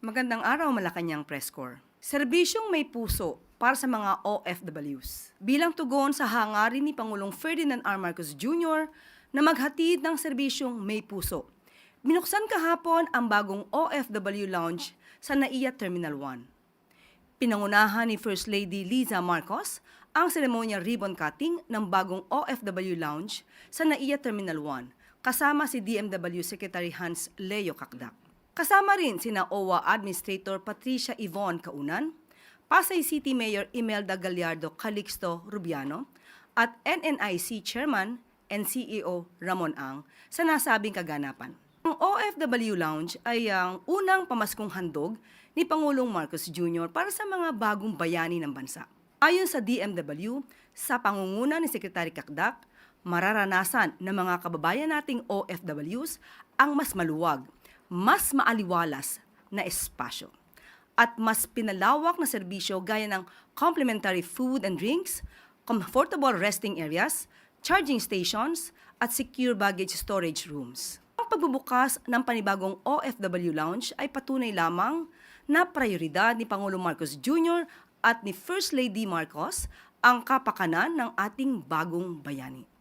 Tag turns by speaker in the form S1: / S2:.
S1: Magandang araw, Malacanang Press Corps. Serbisyong may puso para sa mga OFWs. Bilang tugon sa hangarin ni Pangulong Ferdinand R. Marcos Jr. na maghatid ng serbisyong may puso, binuksan kahapon ang bagong OFW Lounge sa NAIA Terminal 1. Pinangunahan ni First Lady Liza Marcos ang seremonya ribbon cutting ng bagong OFW Lounge sa NAIA Terminal 1 kasama si DMW Secretary Hans Leo Cacdac. Kasama rin sina OWA Administrator Patricia Yvonne Kaunan, Pasay City Mayor Imelda Gallardo Calixto Rubiano, at NNIC Chairman and CEO Ramon Ang sa nasabing kaganapan. Ang OFW Lounge ay ang unang pamaskong handog ni Pangulong Marcos Jr. para sa mga bagong bayani ng bansa. Ayon sa DMW, sa pangunguna ni Secretary Cacdac, mararanasan ng mga kababayan nating OFWs ang mas maluwag, mas maaliwalas na espasyo at mas pinalawak na serbisyo gaya ng complimentary food and drinks, comfortable resting areas, charging stations, at secure baggage storage rooms. Ang pagbubukas ng panibagong OFW Lounge ay patunay lamang na prioridad ni Pangulong Marcos Jr. at ni First Lady Marcos ang kapakanan ng ating bagong bayani.